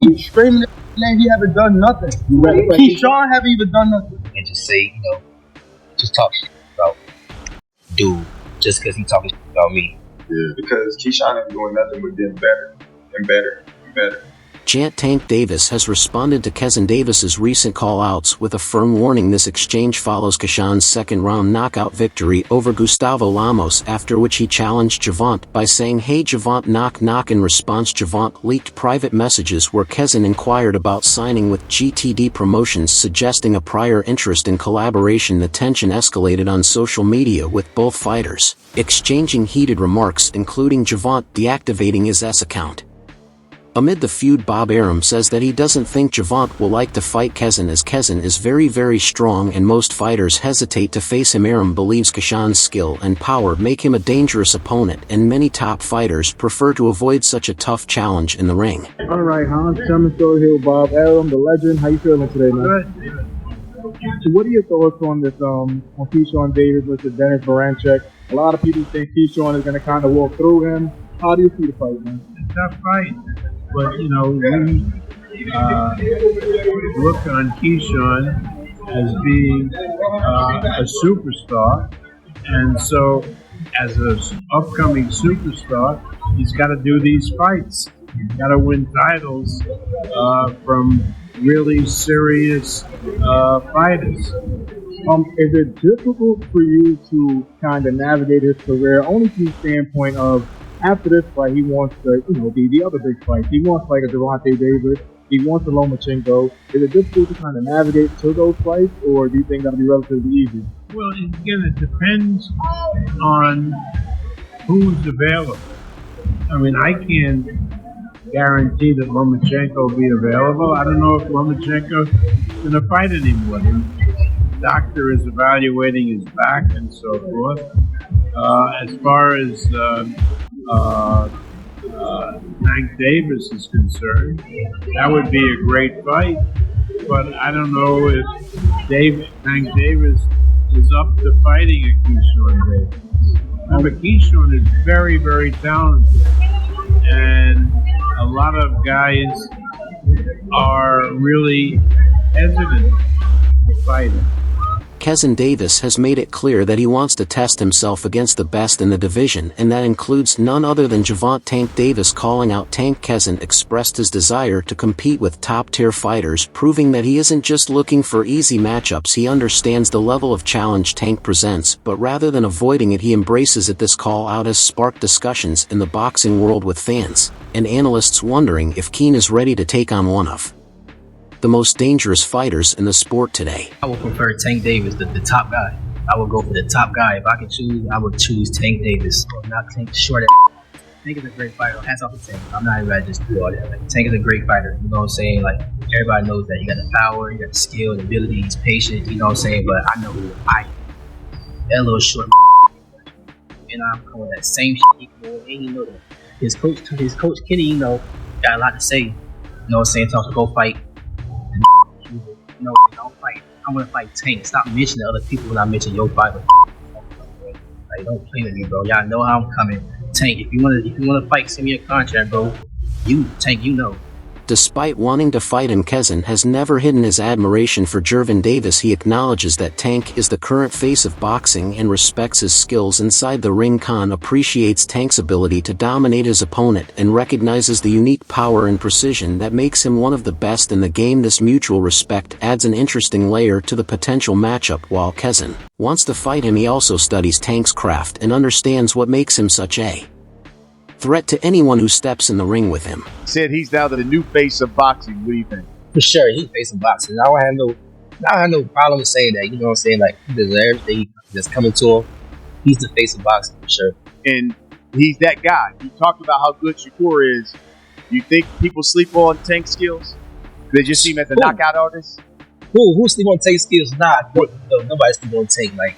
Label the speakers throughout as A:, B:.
A: You screaming at his name, he haven't done nothing. Keyshawn haven't even done nothing.
B: And just say, just talk shit about dude just because he talking shit about me.
C: Yeah, because Keyshawn ain't doing nothing but getting better and better and better.
D: Jant Tank Davis has responded to Keyshawn Davis's recent call-outs with a firm warning. This exchange follows Keyshawn's second-round knockout victory over Gustavo Lamos, after which he challenged Gervonta by saying, "Hey Gervonta, knock knock." In response, Gervonta leaked private messages where Keyshawn inquired about signing with GTD Promotions, suggesting a prior interest in collaboration. The tension escalated on social media, with both fighters exchanging heated remarks, including Gervonta deactivating his S account. Amid the feud, Bob Arum says that he doesn't think Gervonta will like to fight Keyshawn, as Keyshawn is very, very strong and most fighters hesitate to face him. Arum believes Keyshawn's skill and power make him a dangerous opponent, and many top fighters prefer to avoid such a tough challenge in the ring.
E: All right, Hans, coming through here with Bob Arum, the legend. How you feeling today, man? Good. So what are your thoughts on this, on Keyshawn Davis versus Dennis Baranchek? A lot of people think Keyshawn is going to kind of walk through him. How do you see the fight, man?
F: It's a tough fight. But, we look on Keyshawn as being a superstar. And so, as an upcoming superstar, he's got to do these fights. He's got to win titles from really serious fighters.
E: Is it difficult for you to kind of navigate his career, only from the standpoint of, after this fight, he wants to, the other big fights. He wants like a Gervonta Davis. He wants a Lomachenko. Is it difficult to kind of navigate to those fights, or do you think that'll be relatively easy?
F: Well, again, it depends on who's available. I mean, I can't guarantee that Lomachenko will be available. I don't know if Lomachenko is going to fight anymore. The doctor is evaluating his back and so forth. As far as Tank Davis is concerned, that would be a great fight, but I don't know if Tank Davis is up to fighting a Keyshawn Davis. Remember, Keyshawn is very, very talented, and a lot of guys are really hesitant to fight him.
D: Keyshawn Davis has made it clear that he wants to test himself against the best in the division, and that includes none other than Gervonta. Tank Davis, calling out Tank Keyshawn, expressed his desire to compete with top-tier fighters, proving that he isn't just looking for easy matchups. He understands the level of challenge Tank presents, but rather than avoiding it, he embraces it. This call-out has sparked discussions in the boxing world, with fans and analysts wondering if Keen is ready to take on one of the most dangerous fighters in the sport today.
B: I would prefer Tank Davis, the top guy. I would go for the top guy. If I could choose, I would choose Tank Davis. Not Tank short. Tank is a great fighter. Hats off to Tank. I'm not even ready to just do all that. Like, Tank is a great fighter. You know what I'm saying? Like, everybody knows that. You got the power, you got the skill, the ability, he's patient, you know what I'm saying? But I know who I am. That little short and I'm coming with that same shit, and he know that. His coach Kenny, got a lot to say. You know what I'm saying? Talk to go fight. Don't fight. I'm gonna fight Tank. Stop mentioning other people when I mention your fight. Like, don't play with me, bro. Y'all know how I'm coming. Tank, if you wanna fight, send me a contract, bro. Tank,
D: Despite wanting to fight him, Keyshawn has never hidden his admiration for Gervonta Davis. He acknowledges that Tank is the current face of boxing and respects his skills inside the ring. Khan appreciates Tank's ability to dominate his opponent and recognizes the unique power and precision that makes him one of the best in the game. This mutual respect adds an interesting layer to the potential matchup. While Keyshawn wants to fight him, he also studies Tank's craft and understands what makes him such a threat to anyone who steps in the ring with him.
G: Said he's now the new face of boxing. What do you think?
B: For sure, he's facing boxing. I don't have no problem with saying that. You know what I'm saying? Like, he deserves everything that's coming to him. He's the face of boxing for sure.
G: And he's that guy. You talked about how good Shakur is. You think people sleep on Tank's skills? They just see him as a knockout artist?
B: Who sleep on Tank's skills? Nah, nobody sleep on Tank. Like,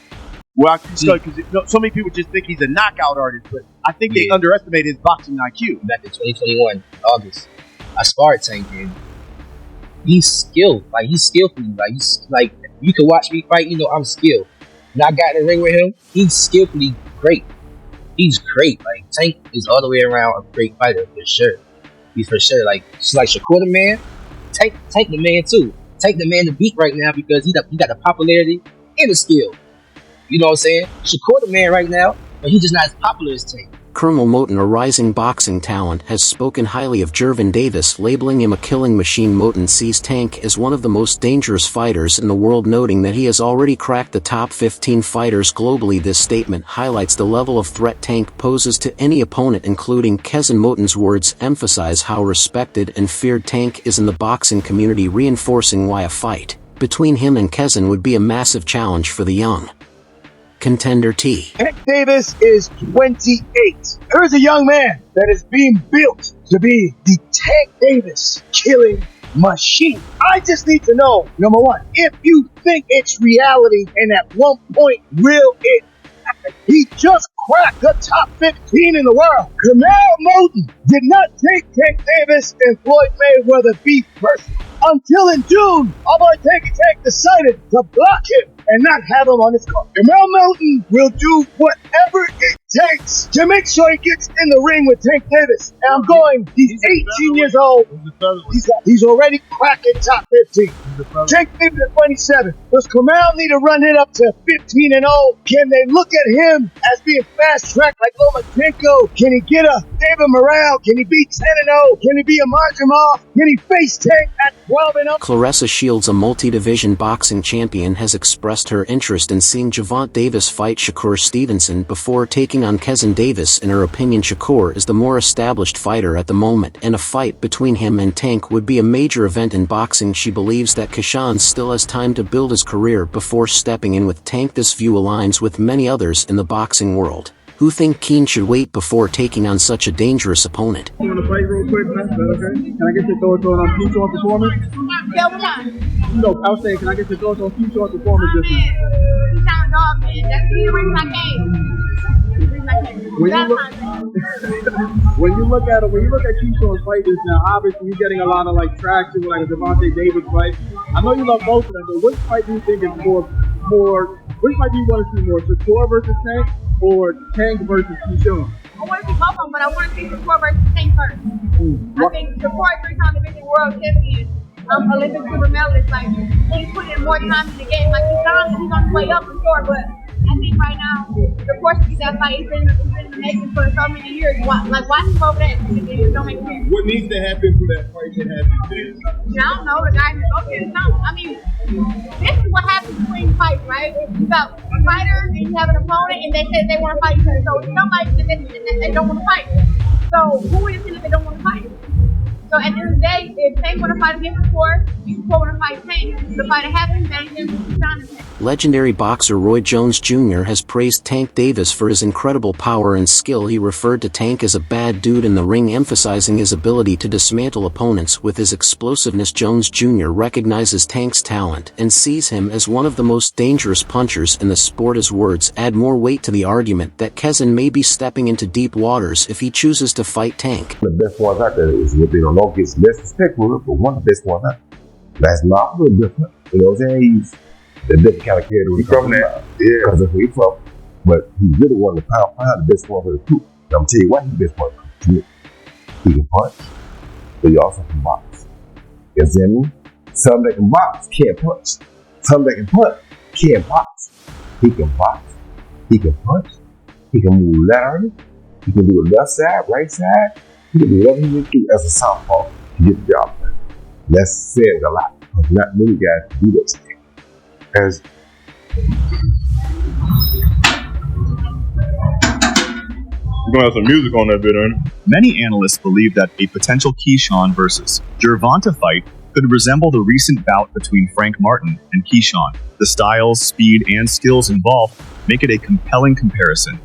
G: well, because so many people just think he's a knockout artist, but I think they underestimate his boxing IQ.
B: Back in 2021, August, I sparred Tank, and he's skilled. Like, he's skillful. Like, you can watch me fight, I'm skilled. When I got in the ring with him, he's skillfully great. He's great. Like, Tank is all the way around a great fighter, for sure. He's for sure like Shakur the man. Take the man too. Take the man to beat right now because he got the popularity and the skill. You know what I'm saying? Shakur the man right now, but he's just not as popular as Tank.
D: Colonel Moten, a rising boxing talent, has spoken highly of Gervonta Davis, labeling him a killing machine. Moten sees Tank as one of the most dangerous fighters in the world, noting that he has already cracked the top 15 fighters globally. This statement highlights the level of threat Tank poses to any opponent, including Keyshawn. Moten's words emphasize how respected and feared Tank is in the boxing community, reinforcing why a fight between him and Keyshawn would be a massive challenge for the young contender.
G: Tank Davis is 28. There is a young man that is being built to be the Tank Davis killing machine. I just need to know, number one, if you think it's reality and at one point will it happen. He just cracked the top 15 in the world. Kamau Moten did not take Tank Davis and Floyd Mayweather beef personally until in June, our boy Tank decided to block him and not have him on his card. Kamau Moten will do whatever it takes to make sure he gets in the ring with Tank Davis. And I'm going, he's 18 years old. He's already cracking top 15. Tank Davis at 27. Does Kamau need to run it up to 15-0? Can they look at him as being fast-tracked like Lomachenko? Can he get a David Morale? Can he be 10-0? Can he be a Marjamov? Can he face Tank at 12-0?
D: Claressa Shields, a multi-division boxing champion, has expressed her interest in seeing Gervonta Davis fight Shakur Stevenson before taking on Keyshawn Davis. In her opinion, Shakur is the more established fighter at the moment, and a fight between him and Tank would be a major event in boxing. She believes that Keyshawn still has time to build his career before stepping in with Tank. This view aligns with many others in the boxing world, who think Keane should wait before taking on such a dangerous opponent.
E: You want to fight real quick, man? Is that okay? Can I get your thoughts on Keyshawn's performance?
H: Yeah, what's up?
E: No, I was saying, can I get your thoughts on Keyshawn's performance this week?
H: He sound dog, man. That's the reason I came.
E: When you look at Keyshawn's fight just now, obviously you're getting a lot of like traction with like a Gervonta Davis fight. I know you love both of them, but which fight do you think is more? Which fight do you want to see more? Shakur versus Tank or Tank versus Keyshawn?
H: I want to see both of them, but I want to see Shakur versus Tank first. I think Shakur is 3-time division world champion. Olympic silver medalist. Like, he's putting in more time in the game. Like, he's on his way up for sure, but I think right now, the course of that fight has been in the making for so many years. Watch him over that. It don't make sense.
C: What needs to happen for that fight to happen?
H: I don't know. The guys go get it done. I mean, this is what happens between fights, right? You got a fighter, and you have an opponent, and they say they want to fight each other. So somebody that they don't want to fight. So who is it if they don't want to fight? So at the end of the day, if Tank want to fight against Shakur, Shakur want to fight Tank. The fight happens, then Keyshawn.
D: Legendary boxer Roy Jones Jr. has praised Tank Davis for his incredible power and skill. He referred to Tank as a bad dude in the ring, emphasizing his ability to dismantle opponents with his explosiveness. Jones Jr. recognizes Tank's talent and sees him as one of the most dangerous punchers in the sport. His words add more weight to the argument that Keyshawn may be stepping into deep waters if he chooses to fight Tank.
I: The best ones out there is what they don't know gets less respectful, but one of the best ones out there. That's not a little different. You know what I'm saying? He's the different kind of character
C: He's from that. Yeah.
I: Because that's where he's from. But he really wanted to pound the best one for the truth. I'm going to tell you what, he's the best one for the truth. He can punch, but he also can box. You understand me? Some that can box can't punch. Some that can punch can't box. He can box. He can punch. He can move laterally. He can do a left side, right side. He can do whatever he needs to do as a southpaw to get the job done. That's saying a lot. Because not many guys can do that today.
C: As we're gonna have some music on that bit, ain't it?
J: Many analysts believe that a potential Keyshawn versus Gervonta fight could resemble the recent bout between Frank Martin and Keyshawn. The styles, speed, and skills involved make it a compelling comparison.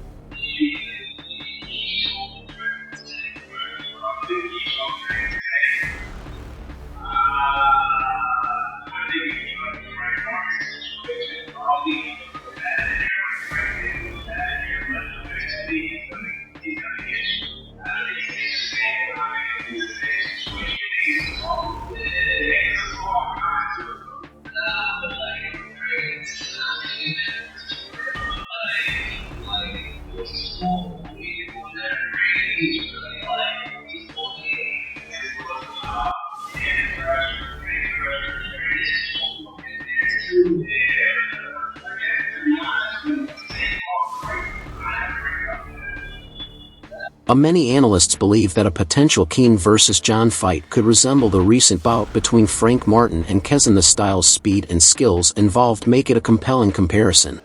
D: Many analysts believe that a potential Keen versus John fight could resemble the recent bout between Frank Martin and Kezin. The styles, speed, and skills involved make it a compelling comparison.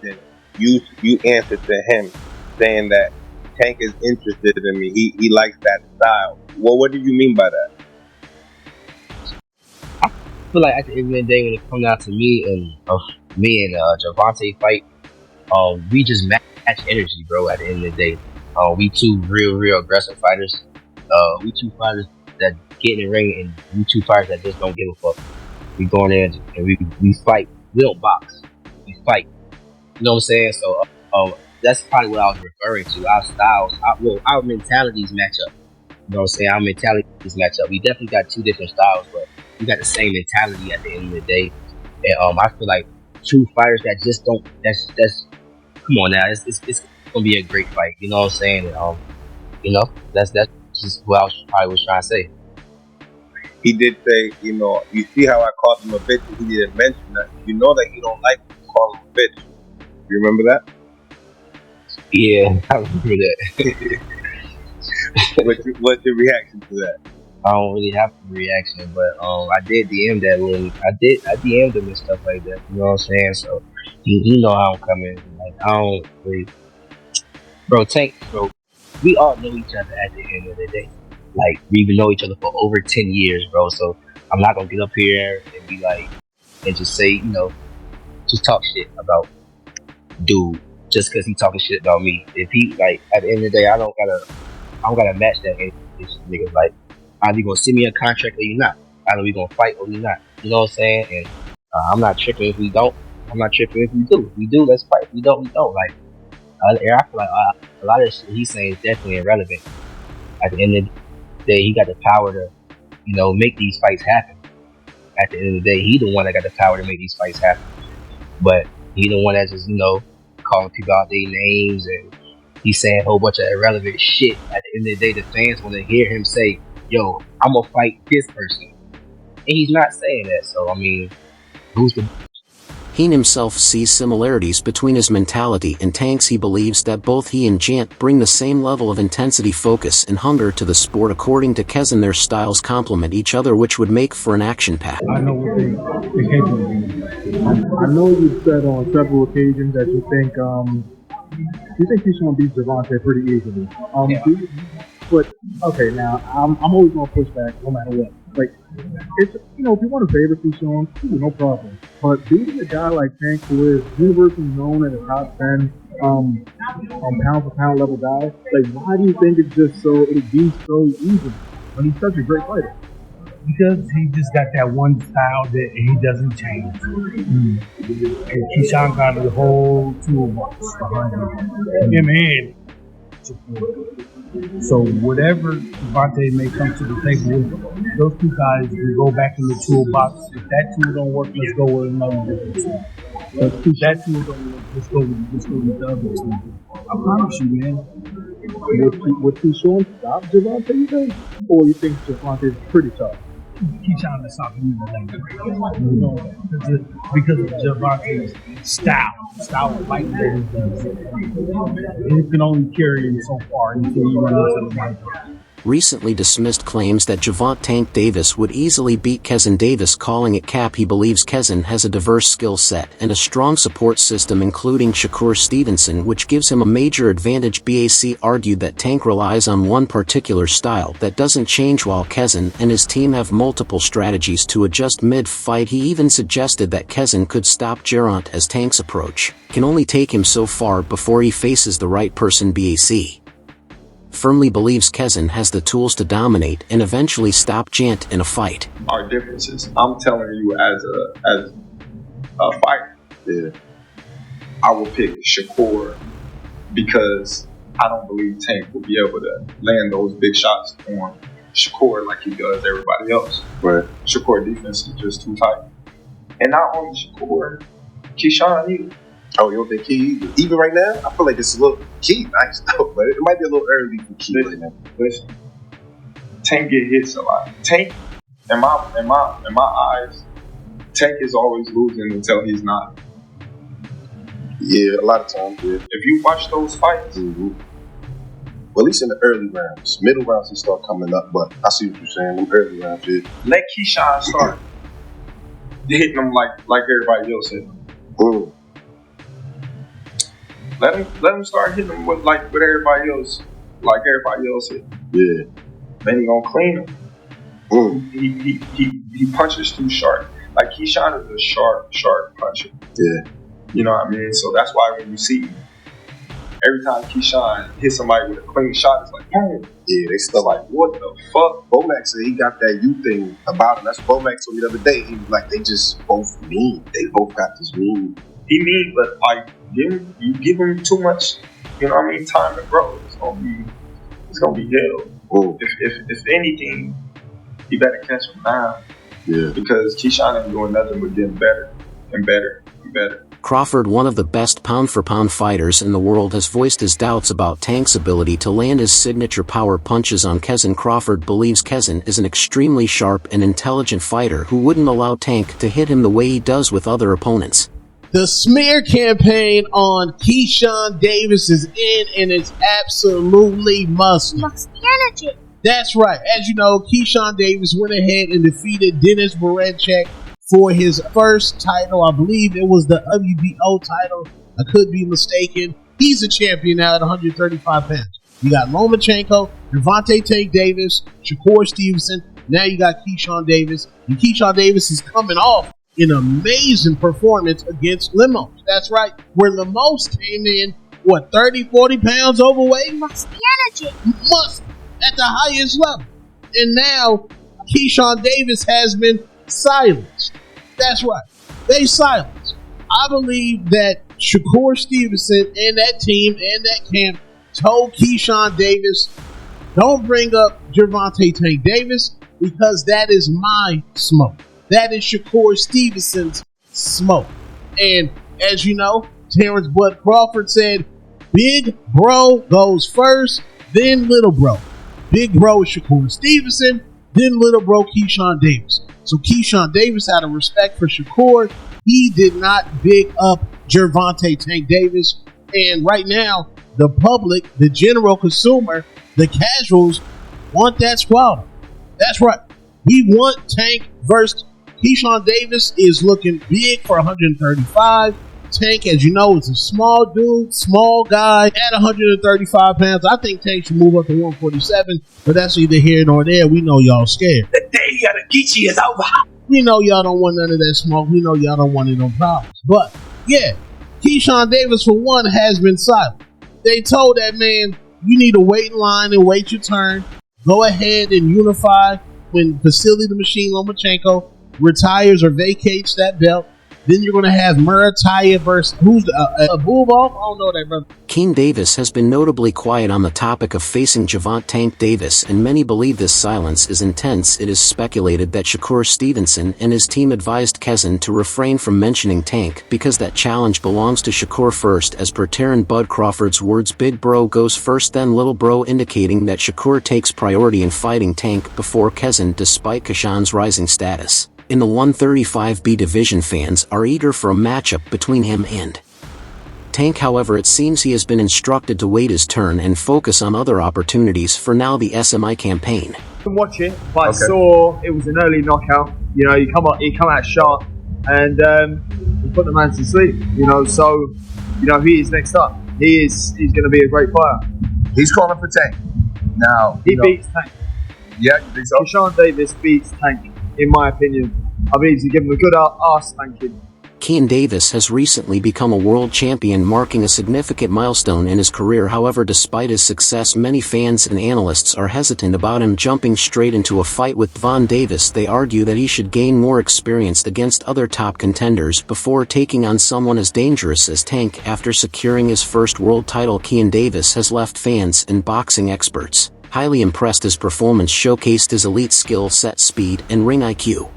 I: You answered to him saying that Tank is interested in me. He likes that style. Well, what do you mean by that?
B: I feel like at the end of the day, when it comes down to me and Gervonta fight, we just match energy, bro. At the end of the day, we two real aggressive fighters. We two fighters that get in the ring, and we two fighters that just don't give a fuck. We go in there and we fight. We don't box. We fight. You know what I'm saying? So that's probably what I was referring to. Our styles, our mentalities match up. You know what I'm saying? Our mentalities match up. We definitely got two different styles, but we got the same mentality at the end of the day. And I feel like two fighters that just don't. That's come on now. It's gonna be a great fight. You know what I'm saying? And, you know, that's just what I was trying to say.
I: He did say, you see how I called him a bitch, and he didn't mention that. You know that he don't like when you call him a bitch. You remember that?
B: Yeah, I remember that.
I: What's your reaction to that?
B: I don't really have a reaction, but I did DM that little. I DM'd him and stuff like that. You know what I'm saying? So he know how I'm coming. Like I don't really, bro. We all know each other at the end of the day. Like we've been know each other for over 10 years, bro. So I'm not gonna get up here and be like and just say, just talk shit about dude just because he talking shit about me. If he like at the end of the day, I don't gotta match that nigga. Like either you gonna send me a contract or you not. Either we gonna fight or we not. You know what I'm saying? And I'm not tripping if we don't. I'm not tripping if we do. If we do, let's fight. If we don't, we don't. Like I feel like a lot of shit he's saying is definitely irrelevant. At the end of the day, he got the power to, make these fights happen. At the end of the day, he the one that got the power to make these fights happen. But he the one that just, calling people out their names and he's saying a whole bunch of irrelevant shit. At the end of the day, the fans want to hear him say, yo, I'm gonna fight this person. And he's not saying that, so I mean, who's the...
D: Heen himself sees similarities between his mentality and Tank's. He believes that both he and Jant bring the same level of intensity, focus, and hunger to the sport. According to Kezin, their styles complement each other, which would make for an action pack.
E: I know what they capable of. I know you've said on several occasions that you think he's going to beat Gervonta pretty easily.
B: Yeah.
E: But okay, now I'm always going to push back no matter what. Like, it's, if you want to favor Keyshawn, no problem. But beating a guy like Tank, who is universally known as a top 10 pound for pound level guy, like, why do you think it'd be so easy when he's such a great fighter?
K: Because he just got that one style that he doesn't change. And Keyshawn got the whole toolbox behind him and so whatever Gervonta may come to the table with, those two guys will go back in the toolbox. If that tool don't work, let's go with another different tool. If that tool don't work, let's go with the other tool. I promise you, man.
E: Would Keyshawn stop Gervonta, you think? Or you think Gervonta is pretty tough?
K: Keyshawn is stopping you because of Gervonta's style of fighting that he does. He can only carry him so far until you run into the right.
D: Recently dismissed claims that Gervonta Tank Davis would easily beat Kezin Davis, calling it cap. He believes Kezin has a diverse skill set and a strong support system, including Shakur Stevenson, which gives him a major advantage. BAC argued that Tank relies on one particular style that doesn't change, while Kezin and his team have multiple strategies to adjust mid-fight. He even suggested that Kezin could stop Gervonta, as Tank's approach can only take him so far before he faces the right person. BAC firmly believes Kezin has the tools to dominate and eventually stop Jant in a fight.
C: Our differences. I'm telling you, as a fighter, I will pick Shakur because I don't believe Tank will be able to land those big shots on Shakur like he does everybody else.
I: Right.
C: Shakur defense is just too tight. And not only Shakur, Keyshawn either.
I: Oh, you don't think Key even right now? I feel like it's a little Key nice though, but it might be a little early for Key right now.
C: Listen, Tank get hits a lot. Tank, in my eyes, Tank is always losing until he's not.
I: Yeah, a lot of times, yeah.
C: If you watch those fights,
I: well, at least in the early rounds. Middle rounds, he start coming up, but I see what you're saying. Them early rounds, yeah.
C: let Keyshawn start hitting them like everybody else hit them. Let him start hitting them with everybody else, like everybody else hit.
I: Yeah.
C: Then he gonna clean him. He punches too sharp. Like Keyshawn is a sharp puncher.
I: Yeah.
C: You know what I mean? So that's why when you see every time Keyshawn hits somebody with a clean shot, it's like, boom.
I: Yeah, they still
C: like, what the fuck?
I: Bomac said he got that you thing about him. That's what Bomac told me the other day. He was like, they just both mean. They both got this mean.
C: He mean, but like, you give him too much, you know what I mean, time to grow. It's gonna be hell. If anything, you better catch him now.
I: Yeah.
C: Because Keyshawn ain't doing nothing but getting better and better and better.
D: Crawford, one of the best pound-for-pound fighters in the world, has voiced his doubts about Tank's ability to land his signature power punches on Kezin. Crawford believes Kezin is an extremely sharp and intelligent fighter who wouldn't allow Tank to hit him the way he does with other opponents.
L: The smear campaign on Keyshawn Davis is in, and it's absolutely must. That's right. As you know, Keyshawn Davis went ahead and defeated Dennis Berinchyk for his first title. I believe it was the WBO title. I could be mistaken. He's a champion now at 135 pounds. You got Lomachenko, Gervonta Tank Davis, Shakur Stevenson. Now you got Keyshawn Davis. And Keyshawn Davis is coming off an amazing performance against Lemos. That's right. Where Lemos came in, 30, 40 pounds overweight? Must at the highest level. And now Keyshawn Davis has been silenced. That's right. They silenced. I believe that Shakur Stevenson and that team and that camp told Keyshawn Davis, don't bring up Gervonta Tank Davis because that is my smoke. That is Shakur Stevenson's smoke. And as you know, Terrence Bud Crawford said, big bro goes first, then little bro. Big bro is Shakur Stevenson, then little bro Keyshawn Davis. So Keyshawn Davis, out of respect for Shakur, he did not big up Gervonta Tank Davis. And right now, the public, the general consumer, the casuals want that squabble. That's right. We want Tank versus Keyshawn Davis is looking big for 135. Tank, as you know, is a small dude, small guy at 135 pounds. I think Tank should move up to 147, but that's neither here nor there. We know y'all scared.
G: The day Yadagichi is over.
L: We know y'all don't want none of that smoke. We know y'all don't want any problems. But, yeah, Keyshawn Davis, for one, has been silent. They told that man, you need to wait in line and wait your turn. Go ahead and unify when Vasily the Machine Lomachenko retires or vacates that belt. Then you're going to have Murataya versus who's Abubov? I don't know that, brother.
D: Keyshawn Davis has been notably quiet on the topic of facing Gervonta Tank Davis, and many believe this silence is intense. It is speculated that Shakur Stevenson and his team advised Kezin to refrain from mentioning Tank because that challenge belongs to Shakur first. As per Terrence Bud Crawford's words, big bro goes first then little bro, indicating that Shakur takes priority in fighting Tank before Kezin despite Keyshawn's rising status. In the 135B division, fans are eager for a matchup between him and Tank. However, it seems he has been instructed to wait his turn and focus on other opportunities for now. The SMI campaign.
M: I didn't watch it, but I saw it was an early knockout. You know, he come out sharp and he put the man to sleep. You know, so you know he is next up. He's going to be a great fighter.
I: He's calling for Tank. Now
M: he beats Tank.
I: Yeah, you think so?
M: Keyshawn Davis beats Tank. In my opinion, I believe he's given him a good ass spanking.
D: Keyshawn Davis has recently become a world champion, marking a significant milestone in his career. However, despite his success, many fans and analysts are hesitant about him jumping straight into a fight with Gervonta Davis. They argue that he should gain more experience against other top contenders before taking on someone as dangerous as Tank. After securing his first world title, Keyshawn Davis has left fans and boxing experts highly impressed. His performance showcased his elite skill set, speed, and ring IQ.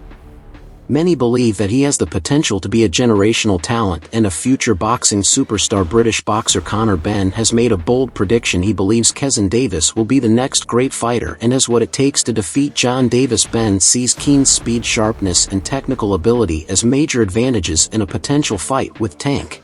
D: Many believe that he has the potential to be a generational talent and a future boxing superstar. British boxer Conor Benn has made a bold prediction. He believes Keyshawn Davis will be the next great fighter and has what it takes to defeat John Davis. Benn sees keen speed, sharpness and technical ability as major advantages in a potential fight with Tank.